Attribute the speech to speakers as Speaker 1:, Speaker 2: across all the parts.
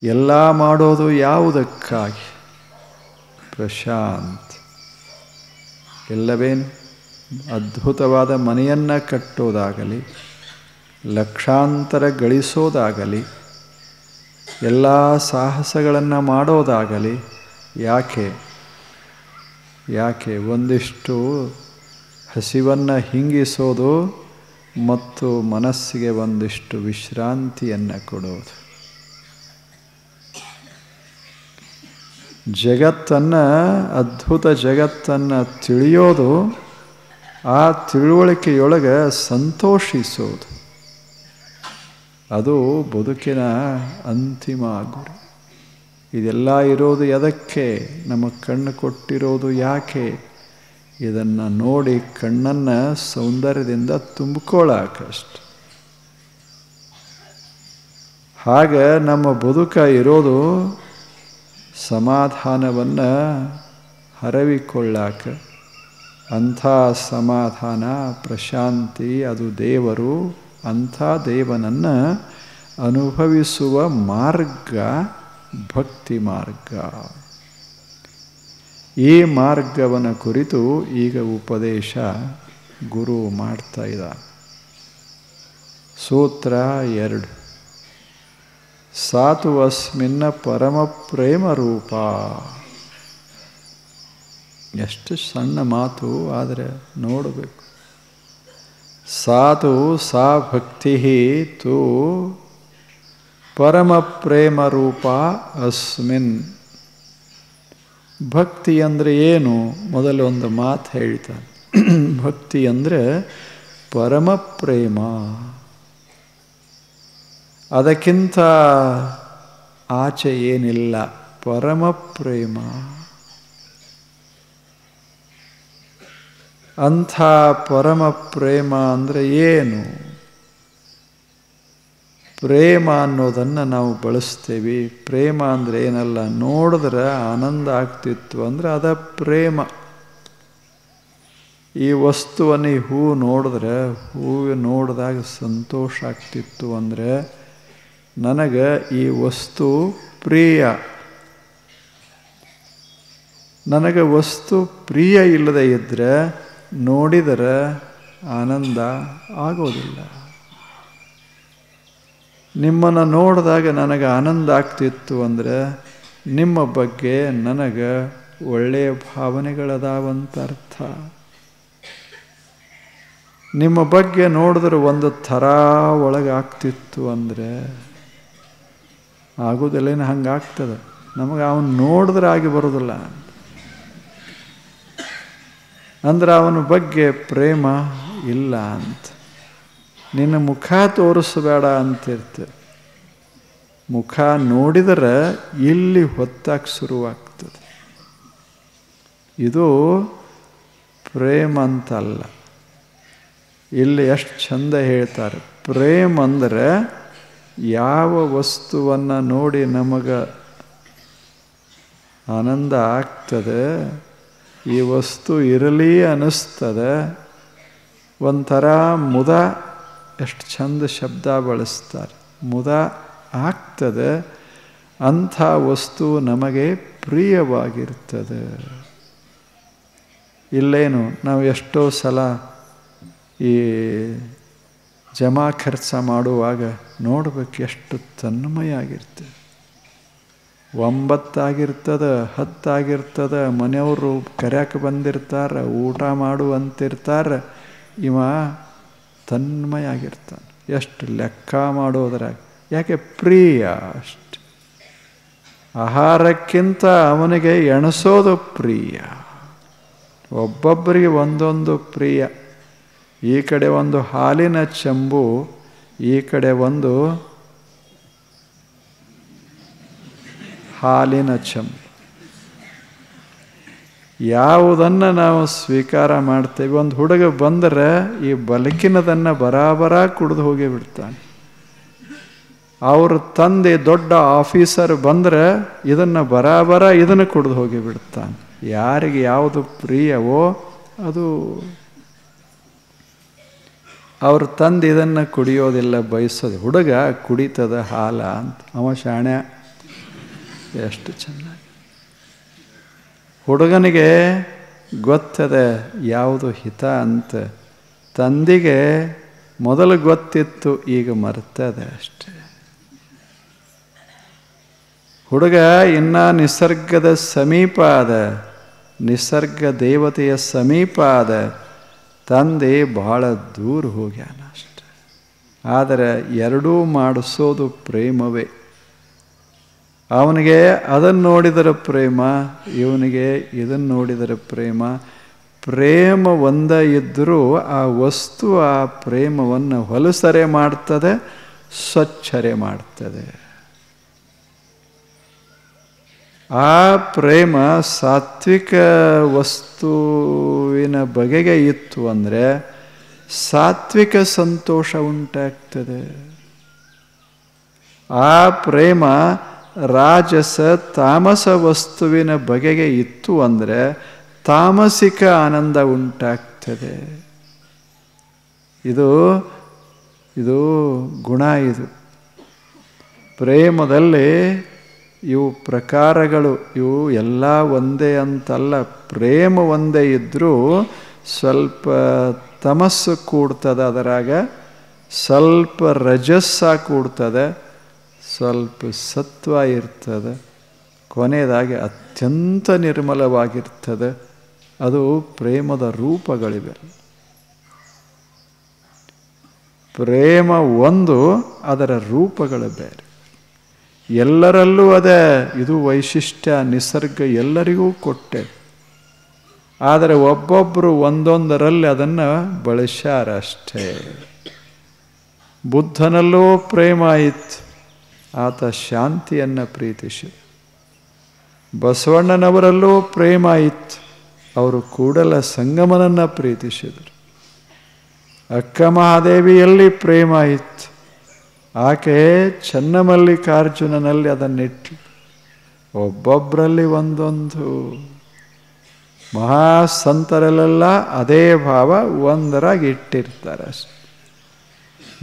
Speaker 1: ಎಲ್ಲ ಮಾಡೋದು ಯಾವುದಕ್ಕಾಗಿ? ಪ್ರಶಾಂತಿ. ಎಲ್ಲವೇನು ಅದ್ಭುತವಾದ ಮನೆಯನ್ನು ಕಟ್ಟೋದಾಗಲಿ, ಲಕ್ಷಾಂತರ ಗಳಿಸೋದಾಗಲಿ, ಎಲ್ಲ ಸಾಹಸಗಳನ್ನು ಮಾಡೋದಾಗಲಿ, ಯಾಕೆ ಒಂದಿಷ್ಟು ಹಸಿವನ್ನು ಹಿಂಗಿಸೋದು ಮತ್ತು ಮನಸ್ಸಿಗೆ ಒಂದಿಷ್ಟು ವಿಶ್ರಾಂತಿಯನ್ನು ಕೊಡೋದು. ಜಗತ್ತನ್ನು, ಅದ್ಭುತ ಜಗತ್ತನ್ನು ತಿಳಿಯೋದು, ಆ ತಿಳುವಳಿಕೆಯೊಳಗೆ ಸಂತೋಷಿಸೋದು, ಅದು ಬದುಕಿನ ಅಂತಿಮ ಗುರಿ. ಇದೆಲ್ಲ ಇರೋದು ಎದಕ್ಕೆ? ನಮ್ಮ ಕಣ್ಣು ಕೊಟ್ಟಿರೋದು ಯಾಕೆ? ಇದನ್ನು ನೋಡಿ ಕಣ್ಣನ್ನು ಸೌಂದರ್ಯದಿಂದ ತುಂಬಿಕೊಳ್ಳೋಕಷ್ಟೆ. ಹಾಗೆ ನಮ್ಮ ಬದುಕ ಇರೋದು ಸಮಾಧಾನವನ್ನು ಹರವಿಕೊಳ್ಳಾಕ. ಅಂಥ ಸಮಾಧಾನ, ಪ್ರಶಾಂತಿ ಅದು ದೇವರು. ಅಂಥ ದೇವನನ್ನು ಅನುಭವಿಸುವ ಮಾರ್ಗ ಭಕ್ತಿ ಮಾರ್ಗ. ಈ ಮಾರ್ಗವನ್ನು ಕುರಿತು ಈಗ ಉಪದೇಶ ಗುರು ಮಾಡ್ತಾ ಇದ್ದಾರೆ. ಸೂತ್ರ 2. ಸಾತು ಅಸ್ಮಿನ್ನ ಪರಮ ಪ್ರೇಮ ರೂಪ. ಎಷ್ಟು ಸಣ್ಣ ಮಾತು, ಆದರೆ ನೋಡಬೇಕು. ಸಾತು ಸಾ ಭಕ್ತಿ ತು ಪರಮ ಪ್ರೇಮ ರೂಪ ಅಸ್ಮಿನ್. ಭಕ್ತಿ ಅಂದರೆ ಏನು? ಮೊದಲು ಒಂದು ಮಾತು ಹೇಳ್ತಾನೆ. ಭಕ್ತಿ ಅಂದರೆ ಪರಮ ಪ್ರೇಮ. ಅದಕ್ಕಿಂತ ಆಚೆ ಏನಿಲ್ಲ. ಪರಮ ಪ್ರೇಮ. ಅಂಥ ಪರಮ ಪ್ರೇಮ ಅಂದರೆ ಏನು? ಪ್ರೇಮ ಅನ್ನೋದನ್ನು ನಾವು ಬಳಸ್ತೇವೆ. ಪ್ರೇಮ ಅಂದರೆ ಏನಲ್ಲ, ನೋಡಿದ್ರೆ ಆನಂದ ಆಗ್ತಿತ್ತು ಅಂದರೆ ಅದ ಪ್ರೇಮ. ಈ ವಸ್ತುವನ್ನು, ಈ ಹೂ ನೋಡಿದ್ರೆ, ಹೂವು ನೋಡಿದಾಗ ಸಂತೋಷ ಆಗ್ತಿತ್ತು ಅಂದರೆ ನನಗೆ ಈ ವಸ್ತು ಪ್ರಿಯ. ನನಗೆ ವಸ್ತು ಪ್ರಿಯ ಇಲ್ಲದೆ ಇದ್ದರೆ ನೋಡಿದರೆ ಆನಂದ ಆಗೋದಿಲ್ಲ. ನಿಮ್ಮನ್ನು ನೋಡಿದಾಗ ನನಗೆ ಆನಂದ ಆಗ್ತಿತ್ತು ಅಂದರೆ ನಿಮ್ಮ ಬಗ್ಗೆ ನನಗೆ ಒಳ್ಳೆಯ ಭಾವನೆಗಳದಾವಂತ ಅರ್ಥ. ನಿಮ್ಮ ಬಗ್ಗೆ ನೋಡಿದ್ರೆ ಒಂದು ಥರ ಒಳಗಾಗ್ತಿತ್ತು ಅಂದರೆ ಆಗೋದಿಲ್ಲೇನು? ಹಂಗಾಗ್ತದೆ. ನಮಗೆ ಅವನು ನೋಡಿದ್ರೆ ಆಗಿ ಬರೋದಿಲ್ಲ ಅಂದ್ರೆ ಅವನ ಬಗ್ಗೆ ಪ್ರೇಮ ಇಲ್ಲ ಅಂತ. ನಿನ್ನ ಮುಖ ತೋರಿಸಬೇಡ ಅಂತಿರ್ತದೆ. ಮುಖ ನೋಡಿದರೆ ಇಲ್ಲಿ ಹೊತ್ತಾಗಿ ಶುರುವಾಗ್ತದೆ. ಇದು ಪ್ರೇಮ ಅಂತಲ್ಲ. ಇಲ್ಲಿ ಎಷ್ಟು ಚಂದ ಹೇಳ್ತಾರೆ. ಪ್ರೇಮ ಅಂದರೆ ಯಾವ ವಸ್ತುವನ್ನು ನೋಡಿ ನಮಗೆ ಆನಂದ ಆಗ್ತದೆ, ಈ ವಸ್ತು ಇರಲಿ ಅನ್ನಿಸ್ತದೆ, ಒಂಥರ ಮುದ, ಎಷ್ಟು ಚಂದ ಶಬ್ದ ಬಳಸ್ತಾರೆ, ಮುದ ಆಗ್ತದೆ, ಅಂಥ ವಸ್ತು ನಮಗೆ ಪ್ರಿಯವಾಗಿರ್ತದೆ. ಇಲ್ಲೇನು ನಾವು ಎಷ್ಟೋ ಸಲ ಈ ಜಮಾ ಖರ್ಚ ಮಾಡುವಾಗ ನೋಡ್ಬೇಕು ಎಷ್ಟು ತನ್ಮಯ ಆಗಿರ್ತದೆ. 9 ಆಗಿರ್ತದೆ, 10 ಆಗಿರ್ತದೆ, ಮನೆಯವರು ಕರ್ಯಾಕೆ ಬಂದಿರ್ತಾರೆ, ಊಟ ಮಾಡುವಂತಿರ್ತಾರೆ, ಇವ ತನ್ಮಯ ಆಗಿರ್ತಾನೆ. ಎಷ್ಟು ಲೆಕ್ಕ ಮಾಡೋದ್ರಾಗ. ಯಾಕೆ? ಪ್ರಿಯ ಅಷ್ಟು. ಆಹಾರಕ್ಕಿಂತ ಅವನಿಗೆ ಎಣಿಸೋದು ಪ್ರಿಯ. ಒಬ್ಬೊಬ್ಬರಿಗೆ ಒಂದೊಂದು ಪ್ರಿಯ. ಈ ಕಡೆ ಒಂದು ಹಾಲಿನ ಚೆಂಬು, ಈ ಕಡೆ ಒಂದು ಹಾಲಿನ ಚೆಂಬು. ಯಾವುದನ್ನು ನಾವು ಸ್ವೀಕಾರ ಮಾಡ್ತೇವೆ? ಒಂದು ಹುಡುಗ ಬಂದರೆ ಈ ಬಲಕಿನದನ್ನು ಬರಾಬರ ಕುಡಿದು ಹೋಗಿ ಬಿಡ್ತಾನೆ. ಅವ್ರ ತಂದೆ ದೊಡ್ಡ ಆಫೀಸರ್ ಬಂದರೆ ಇದನ್ನು ಬರಾಬರ ಇದನ್ನು ಕುಡಿದು ಹೋಗಿ ಬಿಡ್ತಾನೆ. ಯಾರಿಗೆ ಯಾವುದು ಪ್ರಿಯವೋ ಅದು. ಅವ್ರ ತಂದೆ ಇದನ್ನು ಕುಡಿಯೋದಿಲ್ಲ, ಬಯಸೋದು. ಹುಡುಗ ಕುಡಿತದ ಹಾಲ ಅಂತ. ಅವ ಶಾಣೆ. ಎಷ್ಟು ಚೆನ್ನಾಗಿ. ಹುಡುಗನಿಗೆ ಗೊತ್ತದೆ ಯಾವುದು ಹಿತ ಅಂತ, ತಂದೆಗೆ ಮೊದಲು ಗೊತ್ತಿತ್ತು, ಈಗ ಮರ್ತದೆ ಅಷ್ಟೆ. ಹುಡುಗ ಇನ್ನ ನಿಸರ್ಗದ ಸಮೀಪ ಆದ, ನಿಸರ್ಗ ದೇವತೆಯ ಸಮೀಪ ಆದ, ತಂದೆ ಬಹಳ ದೂರ ಹೋಗ್ಯಾನ ಅಷ್ಟೆ. ಆದರೆ ಎರಡೂ ಮಾಡಿಸೋದು ಪ್ರೇಮವೇ. ಅವನಿಗೆ ಅದನ್ನು ನೋಡಿದರೆ ಪ್ರೇಮ, ಇವನಿಗೆ ಇದನ್ನು ನೋಡಿದರೆ ಪ್ರೇಮ. ಪ್ರೇಮ ಒಂದ ಇದ್ದರೂ ಆ ವಸ್ತು ಆ ಪ್ರೇಮವನ್ನು ಹೊಲಸರೆ ಮಾಡ್ತದೆ, ಸ್ವಚ್ಛರೆ ಮಾಡ್ತದೆ. ಆ ಪ್ರೇಮ ಸಾತ್ವಿಕ ವಸ್ತುವಿನ ಬಗೆಗೆ ಇತ್ತು ಅಂದರೆ ಸಾತ್ವಿಕ ಸಂತೋಷ ಉಂಟಾಗ್ತದೆ. ಆ ಪ್ರೇಮ ರಾಜಸ ತಾಮಸ ವಸ್ತುವಿನ ಬಗೆಗೆ ಇತ್ತು ಅಂದರೆ ತಾಮಸಿಕ ಆನಂದ ಉಂಟಾಗ್ತದೆ. ಇದು ಗುಣ. ಇದು ಪ್ರೇಮದಲ್ಲಿ ಇವು ಪ್ರಕಾರಗಳು, ಇವು ಎಲ್ಲ ಒಂದೇ ಅಂತಲ್ಲ. ಪ್ರೇಮ ಒಂದೇ ಇದ್ದರೂ ಸ್ವಲ್ಪ ತಮಸ್ಸು ಕೂಡ್ತದೆ, ಅದರಾಗ ಸ್ವಲ್ಪ ರಜಸ್ಸ ಕೂಡ್ತದೆ, ಸ್ವಲ್ಪ ಸತ್ವ ಇರ್ತದೆ, ಕೊನೆಯದಾಗಿ ಅತ್ಯಂತ ನಿರ್ಮಲವಾಗಿರ್ತದೆ. ಅದು ಪ್ರೇಮದ ರೂಪಗಳಿವೆ. ಪ್ರೇಮ ಒಂದು, ಅದರ ರೂಪಗಳು ಬೇರೆ. ಎಲ್ಲರಲ್ಲೂ ಅದೇ. ಇದು ವೈಶಿಷ್ಟ್ಯ. ನಿಸರ್ಗ ಎಲ್ಲರಿಗೂ ಕೊಟ್ಟೆ, ಆದರೆ ಒಬ್ಬೊಬ್ಬರು ಒಂದೊಂದರಲ್ಲಿ ಅದನ್ನು ಬಳಸ್ಯಾರ ಅಷ್ಟೇ. ಬುದ್ಧನಲ್ಲೂ ಪ್ರೇಮ ಇತ್ತು, ಆತ ಶಾಂತಿಯನ್ನು ಪ್ರೀತಿಸಿದ. ಬಸವಣ್ಣನವರಲ್ಲೂ ಪ್ರೇಮ ಇತ್ತು, ಅವರು ಕೂಡಲ ಸಂಗಮನನ್ನು ಪ್ರೀತಿಸಿದರು. ಅಕ್ಕ ಮಹಾದೇವಿಯಲ್ಲಿ ಪ್ರೇಮ ಇತ್ತು, ಆಕೆ ಚನ್ನಮಲ್ಲಿಕಾರ್ಜುನನಲ್ಲಿ ಅದನ್ನಿಟ್ಟು. ಒಬ್ಬೊಬ್ಬರಲ್ಲಿ ಒಂದೊಂದು. ಮಹಾಸಂತರಲ್ಲೆಲ್ಲ ಅದೇ ಭಾವ ಒಂದರಾಗಿ ಇಟ್ಟಿರ್ತಾರೆ ಅಷ್ಟೆ.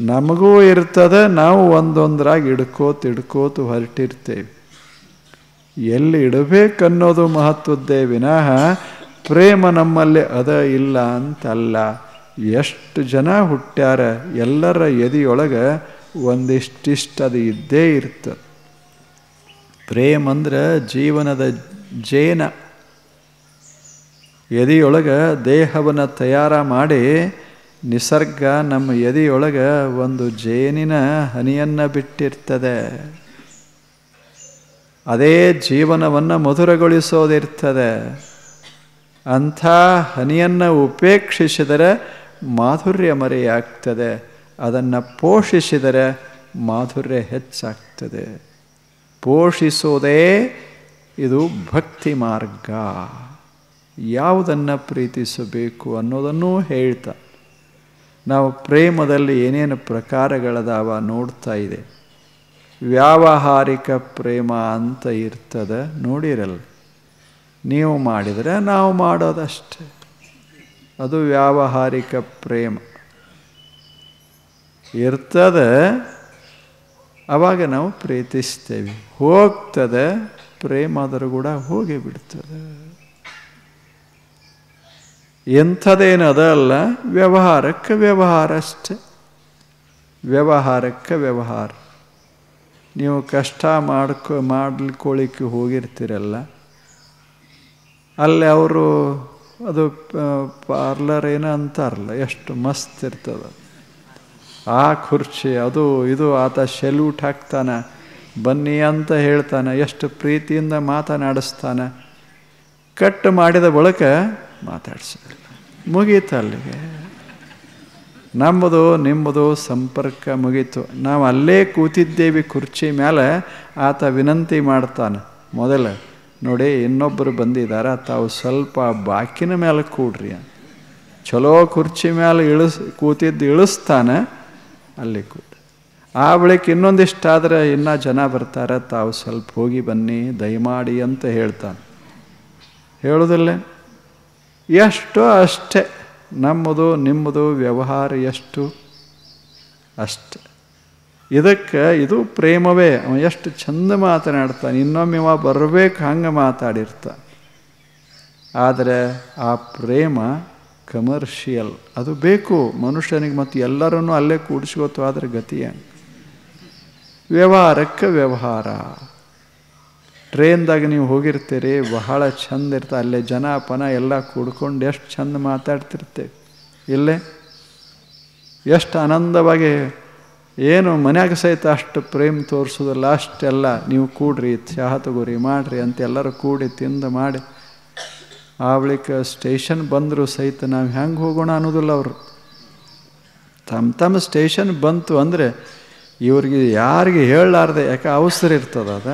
Speaker 1: ನಮಗೂ ಇರ್ತದೆ, ನಾವು ಒಂದೊಂದರಾಗಿ ಇಡ್ಕೋತು ಹೊರಟಿರ್ತೇವೆ. ಎಲ್ಲಿ ಇಡಬೇಕನ್ನೋದು ಮಹತ್ವದ್ದೇ ವಿನಃ ಪ್ರೇಮ ನಮ್ಮಲ್ಲಿ ಅದ ಇಲ್ಲ ಅಂತಲ್ಲ. ಎಷ್ಟು ಜನ ಹುಟ್ಟ್ಯಾರ, ಎಲ್ಲರ ಎದೆಯೊಳಗೆ ಒಂದಿಷ್ಟಿಷ್ಟು ಅದು ಇದ್ದೇ ಇರ್ತದೆ. ಪ್ರೇಮ ಅಂದ್ರೆ ಜೀವನದ ಜೇನ. ಎದೆಯೊಳಗೆ ದೇಹವನ್ನು ತಯಾರ ಮಾಡಿ ನಿಸರ್ಗ ನಮ್ಮ ಎದೆಯೊಳಗೆ ಒಂದು ಜೇನಿನ ಹನಿಯನ್ನು ಬಿಟ್ಟಿರ್ತದೆ. ಅದೇ ಜೀವನವನ್ನು ಮಧುರಗೊಳಿಸೋದಿರ್ತದೆ. ಅಂಥ ಹನಿಯನ್ನು ಉಪೇಕ್ಷಿಸಿದರೆ ಮಾಧುರ್ಯ ಮರೆಯಾಗ್ತದೆ, ಅದನ್ನು ಪೋಷಿಸಿದರೆ ಮಾಧುರ್ಯ ಹೆಚ್ಚಾಗ್ತದೆ. ಪೋಷಿಸೋದೇ ಇದು ಭಕ್ತಿ ಮಾರ್ಗ. ಯಾವುದನ್ನು ಪ್ರೀತಿಸಬೇಕು ಅನ್ನೋದನ್ನೂ ಹೇಳ್ತಾ ನಾವು ಪ್ರೇಮದಲ್ಲಿ ಏನೇನು ಪ್ರಕಾರಗಳದಾವ ನೋಡ್ತಾ ಇದೆ. ವ್ಯಾವಹಾರಿಕ ಪ್ರೇಮ ಅಂತ ಇರ್ತದೆ, ನೋಡಿರಲ್ಲ. ನೀವು ಮಾಡಿದರೆ ನಾವು ಮಾಡೋದಷ್ಟೇ, ಅದು ವ್ಯಾವಹಾರಿಕ ಪ್ರೇಮ ಇರ್ತದೆ. ಆವಾಗ ನಾವು ಪ್ರೀತಿಸ್ತೇವೆ. ಹೋಗ್ತದೆ ಪ್ರೇಮ, ಆದರೂ ಕೂಡ ಹೋಗಿ ಬಿಡ್ತದೆ. ಎಂಥದ್ದೇನು ಅದಲ್ಲ, ವ್ಯವಹಾರಕ್ಕೆ ವ್ಯವಹಾರ ಅಷ್ಟೆ. ವ್ಯವಹಾರಕ್ಕೆ ವ್ಯವಹಾರ. ನೀವು ಕಷ್ಟ ಮಾಡ್ಲಿಕ್ಕೆ ಹೋಗಿರ್ತೀರಲ್ಲ, ಅಲ್ಲಿ ಅವರು ಅದು ಪಾರ್ಲರ್ ಏನೋ ಅಂತಾರಲ್ಲ, ಎಷ್ಟು ಮಸ್ತ್ ಇರ್ತದೆ ಆ ಕುರ್ಚಿ, ಅದು ಇದು. ಆತ ಸೆಲ್ಯೂಟ್ ಹಾಕ್ತಾನೆ, ಬನ್ನಿ ಅಂತ ಹೇಳ್ತಾನೆ, ಎಷ್ಟು ಪ್ರೀತಿಯಿಂದ ಮಾತನಾಡಿಸ್ತಾನೆ. ಕಟ್ ಮಾಡಿದ ಬಳಿಕ ಮಾತಾಡ್ಸೋದಿಲ್ಲ, ಮುಗೀತು ಅಲ್ಲಿಗೆ. ನಮ್ಮದು ನಿಮ್ಮದು ಸಂಪರ್ಕ ಮುಗೀತು. ನಾವು ಅಲ್ಲೇ ಕೂತಿದ್ದೇವೆ ಕುರ್ಚಿ ಮೇಲೆ, ಆತ ವಿನಂತಿ ಮಾಡ್ತಾನೆ ಮೊದಲ, ನೋಡಿ ಇನ್ನೊಬ್ಬರು ಬಂದಿದ್ದಾರೆ, ತಾವು ಸ್ವಲ್ಪ ಬಾಕಿನ ಮೇಲೆ ಕೂಡ್ರಿ. ಚಲೋ ಕುರ್ಚಿ ಮೇಲೆ ಇಳಿಸ್ತಾನೆ, ಅಲ್ಲಿ ಕೂಡಿ. ಆ ಬಳಿಕ ಇನ್ನೊಂದಿಷ್ಟಾದರೆ ಇನ್ನೂ ಜನ ಬರ್ತಾರೆ, ತಾವು ಸ್ವಲ್ಪ ಹೋಗಿ ಬನ್ನಿ ದಯಮಾಡಿ ಅಂತ ಹೇಳ್ತಾನೆ. ಹೇಳೋದಿಲ್ಲ. ಎಷ್ಟೋ ಅಷ್ಟೇ. ನಮ್ಮದು ನಿಮ್ಮದು ವ್ಯವಹಾರ ಎಷ್ಟು ಅಷ್ಟೆ. ಇದಕ್ಕೆ ಇದು ಪ್ರೇಮವೇ. ಅವ ಎಷ್ಟು ಚಂದ ಮಾತನಾಡ್ತಾನೆ, ಇನ್ನೊಮ್ಮೆ ಅವ ಬರಬೇಕು ಹಂಗೆ ಮಾತಾಡಿರ್ತಾನೆ. ಆದರೆ ಆ ಪ್ರೇಮ ಕಮರ್ಷಿಯಲ್, ಅದು ಬೇಕು ಮನುಷ್ಯನಿಗೆ. ಮತ್ತು ಎಲ್ಲರನ್ನೂ ಅಲ್ಲೇ ಕೂಡಿಸ್ಕೋತು ಆದರೆ ಗತಿಯ ವ್ಯವಹಾರಕ್ಕೆ ವ್ಯವಹಾರ. ಟ್ರೈನ್ದಾಗ ನೀವು ಹೋಗಿರ್ತೀರಿ, ಬಹಳ ಚಂದ ಇರ್ತಾ, ಅಲ್ಲೇ ಜನಪನ ಎಲ್ಲ ಕೂಡ್ಕೊಂಡು ಎಷ್ಟು ಚಂದ ಮಾತಾಡ್ತಿರ್ತೇವೆ. ಇಲ್ಲೇ ಎಷ್ಟು ಆನಂದವಾಗಿ, ಏನು ಮನ್ಯಾಗ ಸಹಿತ ಅಷ್ಟು ಪ್ರೇಮ ತೋರಿಸೋದಿಲ್ಲ. ಅಷ್ಟೆಲ್ಲ ನೀವು ಕೂಡ್ರಿ, ಚಹಾ ತಗೋರಿ, ಮಾಡಿರಿ ಅಂತ ಎಲ್ಲರೂ ಕೂಡಿ ತಿಂದು ಮಾಡಿ ಆ ಬಳಿಕ ಸ್ಟೇಷನ್ ಬಂದರೂ ಸಹಿತ ನಾವು ಹೆಂಗೆ ಹೋಗೋಣ ಅನ್ನೋದಿಲ್ಲ. ಅವರು ತಮ್ಮ ಸ್ಟೇಷನ್ ಬಂತು ಅಂದರೆ ಇವ್ರಿಗೆ ಯಾರಿಗೆ ಹೇಳಲಾರ್ದೆ, ಯಾಕೆ ಅವಸರ ಇರ್ತದ ಅದ.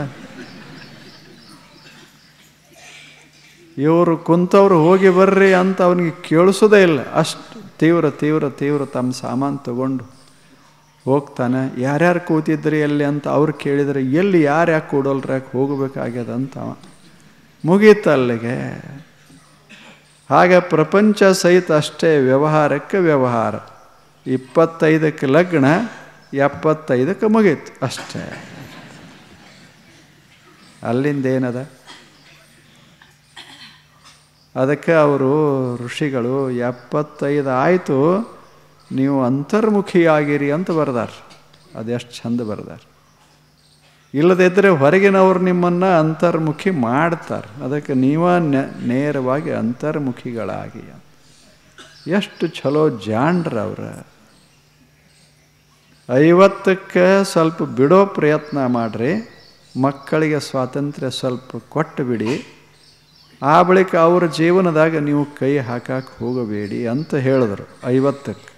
Speaker 1: ಇವರು ಕುಂತವ್ರು ಹೋಗಿ ಬರ್ರಿ ಅಂತ ಅವನಿಗೆ ಕೇಳಿಸೋದೇ ಇಲ್ಲ. ಅಷ್ಟು ತೀವ್ರ ತೀವ್ರ ತೀವ್ರ ತಮ್ಮ ಸಾಮಾನು ತಗೊಂಡು ಹೋಗ್ತಾನೆ. ಯಾರ್ಯಾರು ಕೂತಿದ್ರಿ ಎಲ್ಲಿ ಅಂತ ಅವ್ರು ಕೇಳಿದರೆ, ಎಲ್ಲಿ ಯಾರು ಯಾಕೆ ಕೂಡೋಲ್ರಿ, ಯಾಕೆ ಹೋಗಬೇಕಾಗ್ಯದ ಅಂತ ಅವ ಮುಗೀತು ಅಲ್ಲಿಗೆ. ಹಾಗೆ ಪ್ರಪಂಚ ಸಹಿತ ಅಷ್ಟೇ, ವ್ಯವಹಾರಕ್ಕೆ ವ್ಯವಹಾರ. 25ಕ್ಕೆ ಲಗ್ನ, 75ಕ್ಕೆ ಮುಗೀತು ಅಷ್ಟೇ. ಅಲ್ಲಿಂದ ಏನದ? ಅದಕ್ಕೆ ಅವರು ಋಷಿಗಳು 75 ಆಯಿತು ನೀವು ಅಂತರ್ಮುಖಿಯಾಗಿರಿ ಅಂತ ಬರ್ದಾರ. ಅದೆಷ್ಟು ಚಂದ ಬರ್ದಾರ. ಇಲ್ಲದಿದ್ದರೆ ಹೊರಗಿನವ್ರು ನಿಮ್ಮನ್ನು ಅಂತರ್ಮುಖಿ ಮಾಡ್ತಾರೆ. ಅದಕ್ಕೆ ನೀವ ನೇರವಾಗಿ ಅಂತರ್ಮುಖಿಗಳಾಗಿ. ಎಷ್ಟು ಚಲೋ ಜಾಣ್ರ ಅವ್ರ. 50ಕ್ಕೆ ಸ್ವಲ್ಪ ಬಿಡೋ ಪ್ರಯತ್ನ ಮಾಡಿರಿ, ಮಕ್ಕಳಿಗೆ ಸ್ವಾತಂತ್ರ್ಯ ಸ್ವಲ್ಪ ಕೊಟ್ಟು ಬಿಡಿ, ಆ ಬಳಿಕ ಅವ್ರ ಜೀವನದಾಗ ನೀವು ಕೈ ಹಾಕಕ್ಕೆ ಹೋಗಬೇಡಿ ಅಂತ ಹೇಳಿದ್ರು. 50ಕ್ಕೆ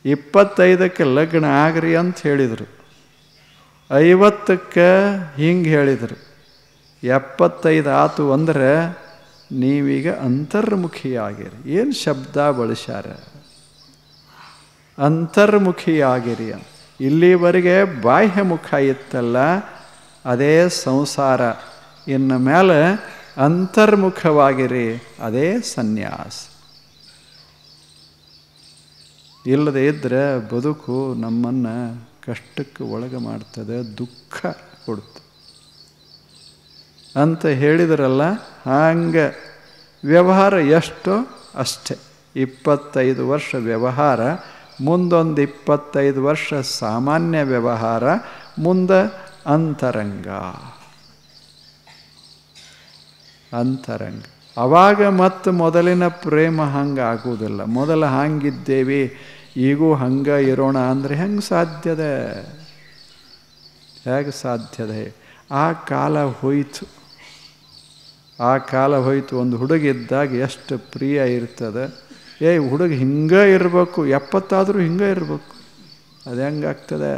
Speaker 1: 25ಕ್ಕೆ ಲಗ್ನ ಆಗ್ರಿ ಅಂತ ಹೇಳಿದರು. 50ಕ್ಕೆ ಹಿಂಗೆ ಹೇಳಿದರು. 75 ಆತು ಅಂದರೆ ನೀವೀಗ ಅಂತರ್ಮುಖಿಯಾಗಿರಿ. ಏನು ಶಬ್ದ ಬಳಸ್ಯಾರ, ಅಂತರ್ಮುಖಿಯಾಗಿರಿ ಅಂತ. ಇಲ್ಲಿವರೆಗೆ ಬಾಹ್ಯ ಮುಖ ಇತ್ತಲ್ಲ, ಅದೇ ಸಂಸಾರ. ಇನ್ನು ಮೇಲೆ ಅಂತರ್ಮುಖವಾಗಿರಿ, ಅದೇ ಸನ್ಯಾಸ. ಇಲ್ಲದೆ ಇದ್ದರೆ ಬದುಕು ನಮ್ಮನ್ನು ಕಷ್ಟಕ್ಕೆ ಒಳಗೆ ಮಾಡ್ತದೆ, ದುಃಖ ಕೊಡುತ್ತೆ ಅಂತ ಹೇಳಿದ್ರಲ್ಲ. ಹಂಗೆ ವ್ಯವಹಾರ ಎಷ್ಟೋ ಅಷ್ಟೇ. 25 ವರ್ಷ ವ್ಯವಹಾರ, ಮುಂದೊಂದು 25 ವರ್ಷ ಸಾಮಾನ್ಯ ವ್ಯವಹಾರ, ಮುಂದೆ ಅಂತರಂಗ. ಅಂತರಂಗ ಆವಾಗ ಮತ್ತು ಮೊದಲಿನ ಪ್ರೇಮ ಹಂಗೆ ಆಗುವುದಿಲ್ಲ. ಮೊದಲು ಹಂಗಿದ್ದೇವೆ, ಈಗೂ ಹಂಗೆ ಇರೋಣ ಅಂದರೆ ಹೆಂಗೆ ಸಾಧ್ಯದ? ಹೇಗೆ ಸಾಧ್ಯದ? ಆ ಕಾಲ ಹೋಯಿತು, ಆ ಕಾಲ ಹೋಯಿತು. ಒಂದು ಹುಡುಗಿದ್ದಾಗ ಎಷ್ಟು ಪ್ರಿಯ ಇರ್ತದೆ. ಹುಡುಗ ಹಿಂಗೆ ಇರಬೇಕು, 70 ಆದರೂ ಹಿಂಗೆ ಇರಬೇಕು. ಅದು ಹೆಂಗಾಗ್ತದೆ?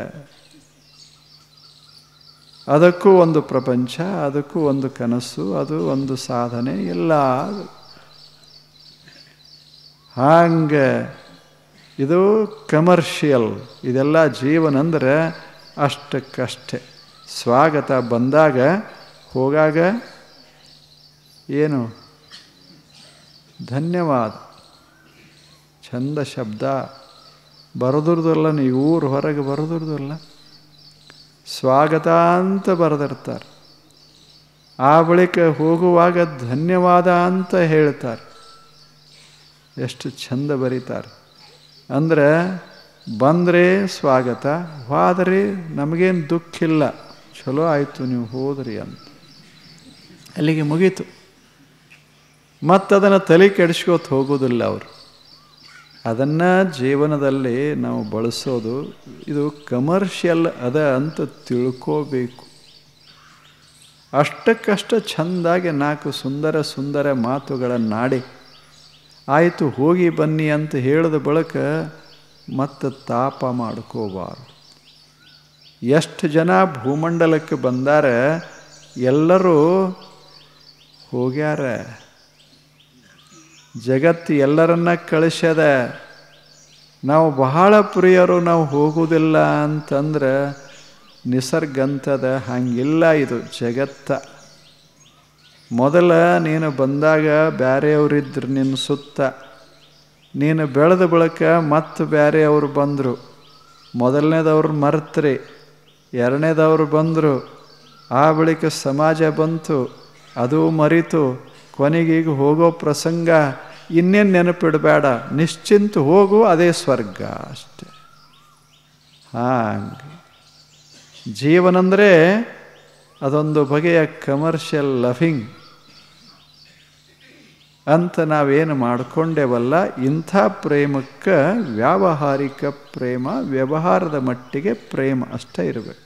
Speaker 1: ಅದಕ್ಕೂ ಒಂದು ಪ್ರಪಂಚ, ಅದಕ್ಕೂ ಒಂದು ಕನಸು, ಅದು ಒಂದು ಸಾಧನೆ ಇಲ್ಲ. ಹಾಗೆ ಇದು ಕಮರ್ಷಿಯಲ್. ಇದೆಲ್ಲ ಜೀವನ ಅಂದರೆ ಅಷ್ಟಕ್ಕಷ್ಟೇ. ಸ್ವಾಗತ ಬಂದಾಗ ಹೋಗಾಗ ಏನು ಧನ್ಯವಾದ, ಚಂದ ಶಬ್ದ ಬರೆದಿರ್ದಲ್ಲ, ನೀವು ಊರು ಹೊರಗೆ ಬರೆದಿರ್ದಲ್ಲ, ಸ್ವಾಗತ ಅಂತ ಬರೆದಿರ್ತಾರೆ. ಆ ಬಳಿಕ ಹೋಗುವಾಗ ಧನ್ಯವಾದ ಅಂತ ಹೇಳ್ತಾರೆ. ಎಷ್ಟು ಚಂದ ಬರೀತಾರೆ ಅಂದರೆ, ಬಂದರೆ ಸ್ವಾಗತ, ಹೋದರೆ ನಮಗೇನು ದುಃಖ ಇಲ್ಲ, ಚಲೋ ಆಯಿತು ನೀವು ಹೋದ್ರಿ ಅಂತ, ಅಲ್ಲಿಗೆ ಮುಗೀತು. ಮತ್ತದನ್ನು ತಲೆ ಕೆಡಿಸ್ಕೋತ ಹೋಗೋದಿಲ್ಲ ಅವರು. ಅದನ್ನು ಜೀವನದಲ್ಲಿ ನಾವು ಬಳಸೋದು. ಇದು ಕಮರ್ಷಿಯಲ್ ಅದ ಅಂತ ತಿಳ್ಕೋಬೇಕು. ಅಷ್ಟಕ್ಕಷ್ಟ ಚೆಂದಾಗಿ 4 ಸುಂದರ ಸುಂದರ ಮಾತುಗಳನ್ನಾಡಿ ಆಯಿತು ಹೋಗಿ ಬನ್ನಿ ಅಂತ ಹೇಳಿದ ಬಳಿಕ ಮತ್ತೆ ತಾಪ ಮಾಡ್ಕೋಬಾರ್ದು. ಎಷ್ಟು ಜನ ಭೂಮಂಡಲಕ್ಕೆ ಬಂದಾರೆ, ಎಲ್ಲರೂ ಹೋಗ್ಯಾರ. ಜಗತ್ತು ಎಲ್ಲರನ್ನ ಕಳಿಸ್ಯದ. ನಾವು ಬಹಳ ಪ್ರಿಯರು, ನಾವು ಹೋಗುವುದಿಲ್ಲ ಅಂತಂದ್ರೆ ನಿಸರ್ಗ ಅಂತದ. ಹಂಗಿಲ್ಲ ಇದು ಜಗತ್ತ. ಮೊದಲ ನೀನು ಬಂದಾಗ ಬೇರೆಯವರಿದ್ರು ನಿನ್ನ ಸುತ್ತ, ನೀನು ಬೆಳೆದ ಬಳಿಕ ಮತ್ತು ಬೇರೆಯವರು ಬಂದರು. ಮೊದಲನೇದವ್ರು ಮರೆತ್ರಿ, ಎರಡನೇದವ್ರು ಬಂದರು, ಆ ಬಳಿಕ ಸಮಾಜ ಬಂತು, ಅದು ಮರಿತು, ಕೊನೆಗೀಗ ಹೋಗೋ ಪ್ರಸಂಗ. ಇನ್ನೇನು ನೆನಪಿಡಬೇಡ, ನಿಶ್ಚಿಂತ ಹೋಗು, ಅದೇ ಸ್ವರ್ಗ ಅಷ್ಟೆ. ಹಾಗೆ ಜೀವನಂದರೆ ಅದೊಂದು ಬಗೆಯ ಕಮರ್ಷಿಯಲ್ ಲವಿಂಗ್ ಅಂತ ನಾವೇನು ಮಾಡಿಕೊಂಡೇವಲ್ಲ, ಇಂಥ ಪ್ರೇಮಕ್ಕೆ ವ್ಯಾವಹಾರಿಕ ಪ್ರೇಮ, ವ್ಯವಹಾರದ ಮಟ್ಟಿಗೆ ಪ್ರೇಮ ಅಷ್ಟೇ ಇರಬೇಕು.